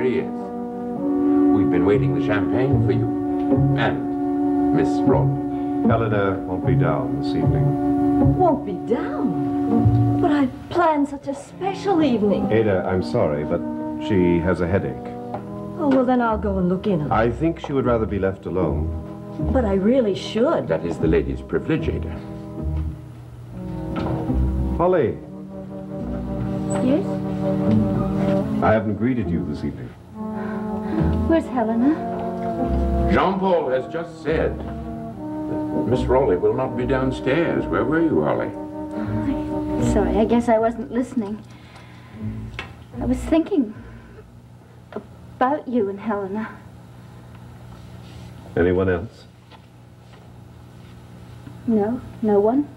he is. We've been waiting the champagne for you. And Miss Rowley. Helena won't be down this evening. Won't be down? But I've planned such a special evening. Ada, I'm sorry, but she has a headache. Oh, well, then I'll go and look in on her. I think she would rather be left alone. But I really should. That is the lady's privilege, Ada. Holly, Yes? I haven't greeted you this evening. Where's Helena? Jean-Paul has just said that Miss Rowley will not be downstairs. Where were you, Holly? Sorry, I guess I wasn't listening. I was thinking about you and Helena. Anyone else? No, no one.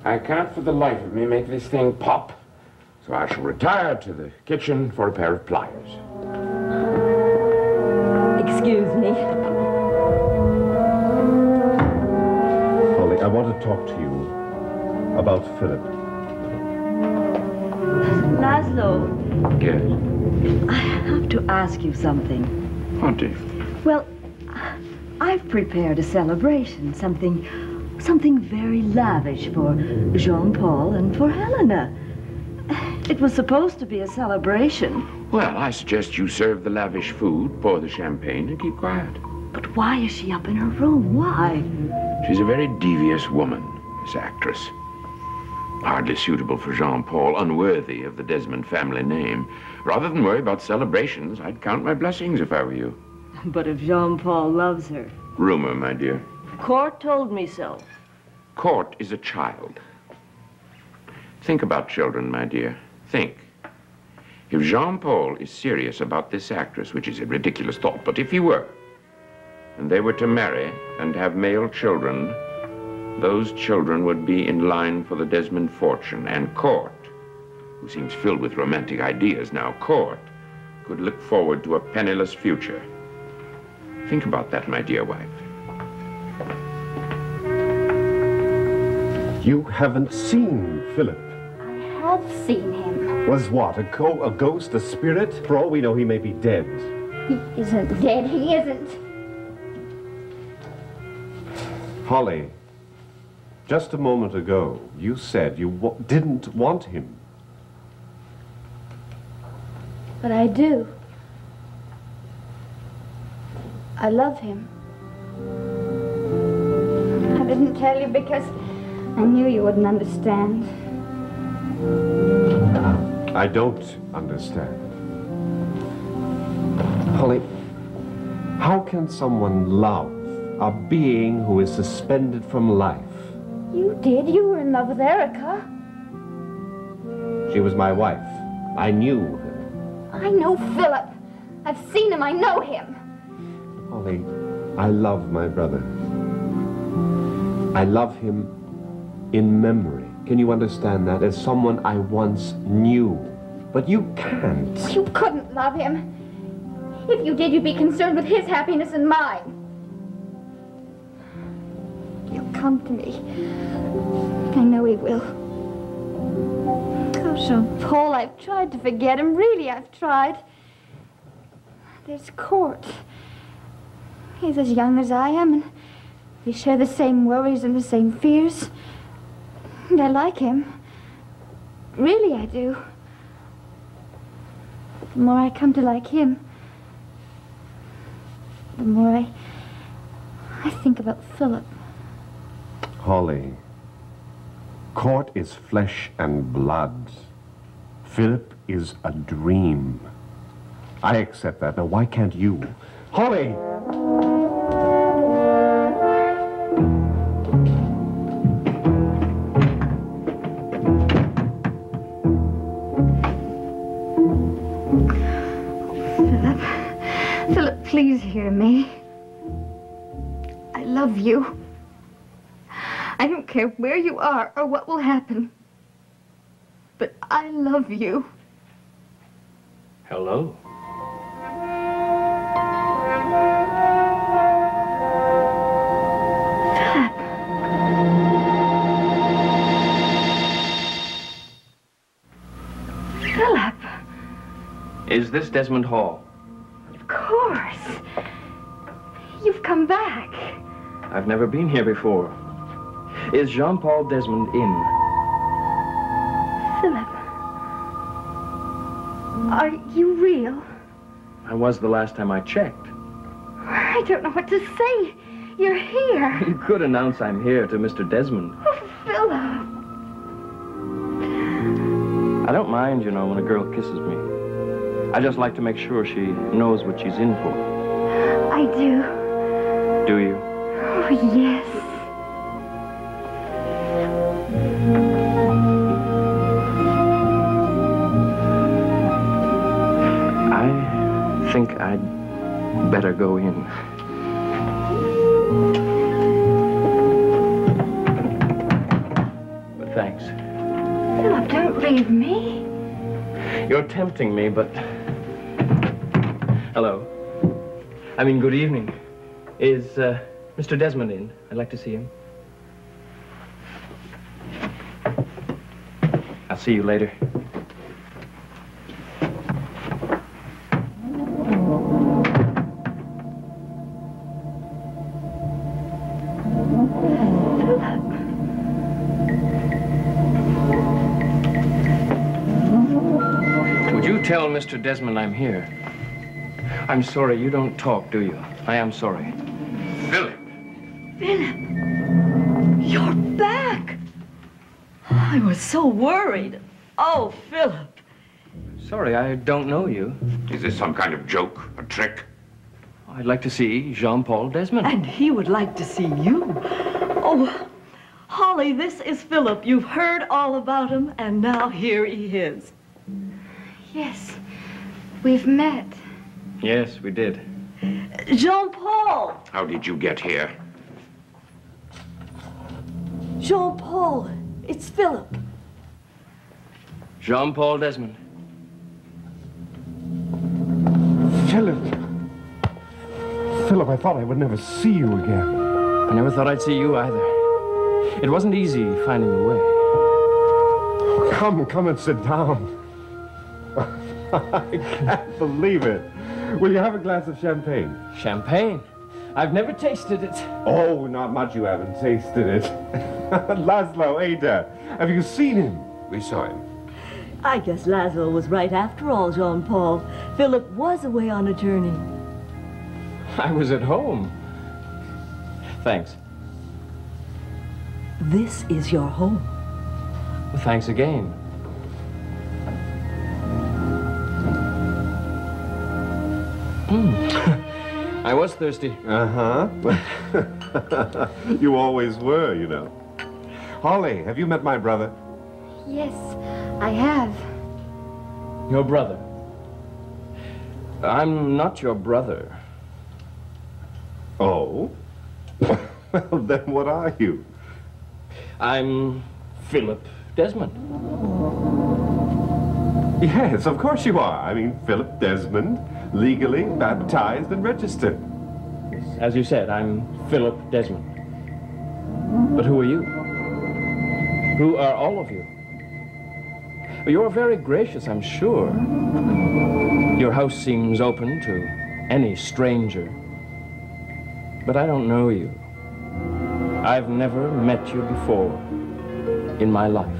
I can't for the life of me make this thing pop. So I shall retire to the kitchen for a pair of pliers. Excuse me. Holly, I want to talk to you about Philip. Laszlo, Yes. I have to ask you something. What, dear? Well, I've prepared a celebration, something very lavish for Jean-Paul and for Helena. It was supposed to be a celebration. Well, I suggest you serve the lavish food, pour the champagne, and keep quiet. But why is she up in her room? Why? She's a very devious woman, this actress. Hardly suitable for Jean-Paul, unworthy of the Desmond family name. Rather than worry about celebrations, I'd count my blessings if I were you. But if Jean-Paul loves her. Rumor, my dear. Court told me so. Court is a child. Think about children, my dear. Think. If Jean-Paul is serious about this actress, which is a ridiculous thought, but if he were, and they were to marry and have male children, those children would be in line for the Desmond fortune, and Court, who seems filled with romantic ideas now, Court could look forward to a penniless future. Think about that, my dear wife. You haven't seen Philip. I have seen him. Was what, a ghost, a spirit? For all we know, he may be dead. He isn't dead. He isn't. Holly, just a moment ago, you said you didn't want him. But I do. I love him. I didn't tell you because I knew you wouldn't understand. I don't understand. Holly, how can someone love a being who is suspended from life? You did. You were in love with Erica. She was my wife. I knew her. I know Philip. I've seen him. I know him. Holly, I love my brother. I love him in memory. Can you understand that? As someone I once knew. But you can't. You couldn't love him. If you did, you'd be concerned with his happiness and mine. He'll come to me. I know he will. Oh, Jean-Paul, I've tried to forget him. Really, I've tried. There's Court. He's as young as I am, and we share the same worries and the same fears. And I like him. Really, I do. But the more I come to like him, the more I think about Philip. Holly, Court is flesh and blood. Philip is a dream. I accept that. Now, why can't you? Holly! Philip, please hear me. I love you. I don't care where you are or what will happen. But I love you. Hello. Philip. Is this Desmond Hall? Of course. You've come back. I've never been here before. Is Jean-Paul Desmond in? Philip. Are you real? I was the last time I checked. I don't know what to say. You're here. You could announce I'm here to Mr. Desmond. Oh, Philip. I don't mind, you know, when a girl kisses me. I just like to make sure she knows what she's in for. I do. Do you? Oh, yes. I think I'd better go in. But thanks. Philip, don't leave me. You're tempting me, but... Hello. I mean, good evening. Is Mr. Desmond in? I'd like to see him. I'll see you later. Tell Mr. Desmond I'm here. I'm sorry, you don't talk, do you? I am sorry. Philip! Philip! You're back! I was so worried. Oh, Philip. Sorry, I don't know you. Is this some kind of joke? A trick? I'd like to see Jean-Paul Desmond. And he would like to see you. Oh, Holly, this is Philip. You've heard all about him, and now here he is. Yes, we've met. Yes, we did. Jean-Paul! How did you get here? Jean-Paul, it's Philip. Jean-Paul Desmond. Philip. Philip, I thought I would never see you again. I never thought I'd see you either. It wasn't easy finding the way. Come and sit down. I can't believe it. Will you have a glass of champagne? Champagne? I've never tasted it. Oh, not much you haven't tasted it. Laszlo, Ada, have you seen him? We saw him. I guess Laszlo was right after all, Jean-Paul. Philip was away on a journey. I was at home. Thanks. This is your home. Well, thanks again. I was thirsty. Uh-huh. You always were, you know. Holly, have you met my brother? Yes, I have. Your brother? I'm not your brother. Oh? Well, then what are you? I'm Philip Desmond. Yes, of course you are. I mean, Philip Desmond, legally baptized and registered. As you said, I'm Philip Desmond. But who are you? Who are all of you? You're very gracious, I'm sure. Your house seems open to any stranger. But I don't know you. I've never met you before in my life.